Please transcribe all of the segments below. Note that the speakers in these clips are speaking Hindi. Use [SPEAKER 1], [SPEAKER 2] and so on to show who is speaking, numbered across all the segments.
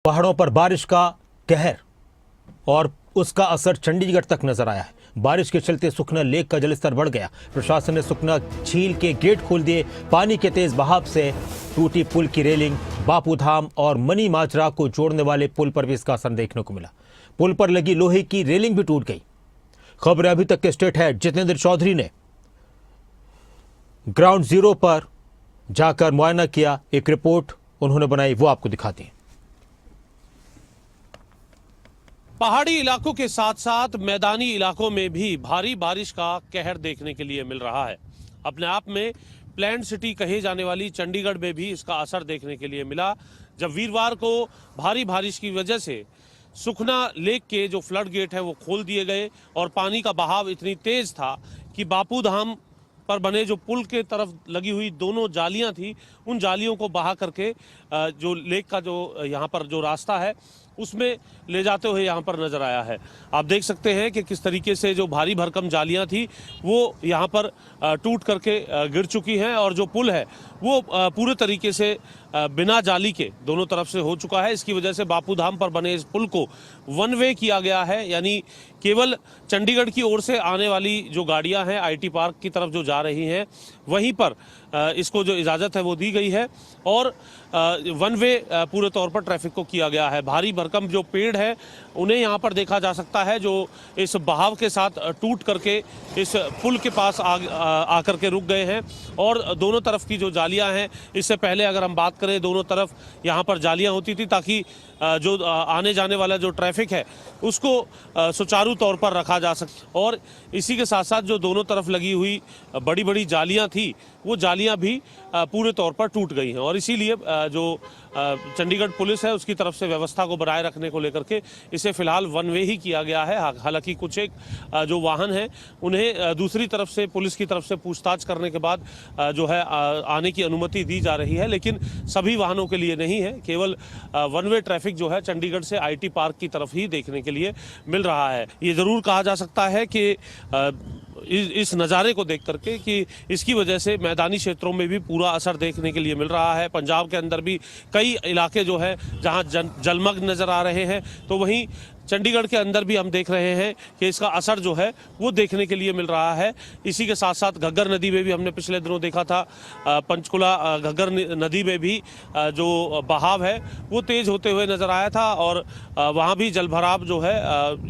[SPEAKER 1] पहाड़ों पर बारिश का कहर और उसका असर चंडीगढ़ तक नजर आया है। बारिश के चलते सुखना लेक का जलस्तर बढ़ गया। प्रशासन ने सुखना झील के गेट खोल दिए। पानी के तेज बहाव से टूटी पुल की रेलिंग, बापूधाम और मनी माजरा को जोड़ने वाले पुल पर भी इसका असर देखने को मिला। पुल पर लगी लोहे की रेलिंग भी टूट गई। खबर अभी तक के स्टेट हेड जितेंद्र चौधरी ने ग्राउंड जीरो पर जाकर मुआयना किया। एक रिपोर्ट उन्होंने बनाई, वो आपको दिखाते हैं।
[SPEAKER 2] पहाड़ी इलाकों के साथ साथ मैदानी इलाकों में भी भारी बारिश का कहर देखने के लिए मिल रहा है। अपने आप में प्लान्ड सिटी कहे जाने वाली चंडीगढ़ में भी इसका असर देखने के लिए मिला, जब वीरवार को भारी बारिश की वजह से सुखना लेक के जो फ्लड गेट है वो खोल दिए गए और पानी का बहाव इतनी तेज था कि बापूधाम पर बने जो पुल के तरफ लगी हुई दोनों जालियां थी, उन जालियों को बहा करके जो लेक का जो यहाँ पर जो रास्ता है उसमें ले जाते हुए यहाँ पर नजर आया है। आप देख सकते हैं कि किस तरीके से जो भारी भरकम जालियां थी वो यहाँ पर टूट करके गिर चुकी हैं और जो पुल है वो पूरे तरीके से बिना जाली के दोनों तरफ से हो चुका है। इसकी वजह से बापूधाम पर बने इस पुल को वन वे किया गया है, यानी केवल चंडीगढ़ की ओर से आने वाली जो गाड़ियां हैं आईटी पार्क की तरफ जो जा रही हैं वहीं पर इसको जो इजाज़त है वो दी गई है और वन वे पूरे तौर पर ट्रैफिक को किया गया है। भारी भरकम जो पेड़ है उन्हें यहाँ पर देखा जा सकता है जो इस बहाव के साथ टूट करके इस पुल के पास आकर के रुक गए हैं और दोनों तरफ की जो जालियां हैं, इससे पहले अगर हम बात करें दोनों तरफ यहाँ पर जालियां होती थी ताकि जो आने जाने वाला जो ट्रैफिक है उसको सुचारू तौर पर रखा जा सके। और इसी के साथ साथ जो दोनों तरफ लगी हुई बड़ी बड़ी जालियां थी वो जालियां भी पूरे तौर पर टूट गई हैं और इसीलिए जो चंडीगढ़ पुलिस है उसकी तरफ से व्यवस्था को बनाए रखने को लेकर के इसे फिलहाल वन वे ही किया गया है। हालांकि कुछ एक जो वाहन है उन्हें दूसरी तरफ से पुलिस की तरफ से पूछताछ करने के बाद जो है आने की अनुमति दी जा रही है, लेकिन सभी वाहनों के लिए नहीं है। केवल वन वे ट्रैफिक जो है चंडीगढ़ से आईटी पार्क की तरफ ही देखने के लिए मिल रहा है। ये जरूर कहा जा सकता है कि इस नज़ारे को देख करके कि इसकी वजह से मैदानी क्षेत्रों में भी पूरा असर देखने के लिए मिल रहा है। पंजाब के अंदर भी कई इलाके जो है जहां जलमग्न नज़र आ रहे हैं, तो वहीं चंडीगढ़ के अंदर भी हम देख रहे हैं कि इसका असर जो है वो देखने के लिए मिल रहा है। इसी के साथ साथ घग्गर नदी में भी हमने पिछले दिनों देखा था, पंचकुला घग्गर नदी में भी जो बहाव है वो तेज़ होते हुए नज़र आया था और वहाँ भी जलभराव जो है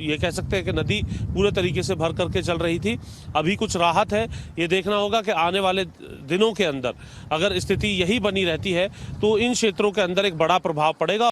[SPEAKER 2] ये कह सकते हैं कि नदी पूरे तरीके से भर करके चल रही थी। अभी कुछ राहत है, ये देखना होगा कि आने वाले दिनों के अंदर अगर स्थिति यही बनी रहती है तो इन क्षेत्रों के अंदर एक बड़ा प्रभाव पड़ेगा।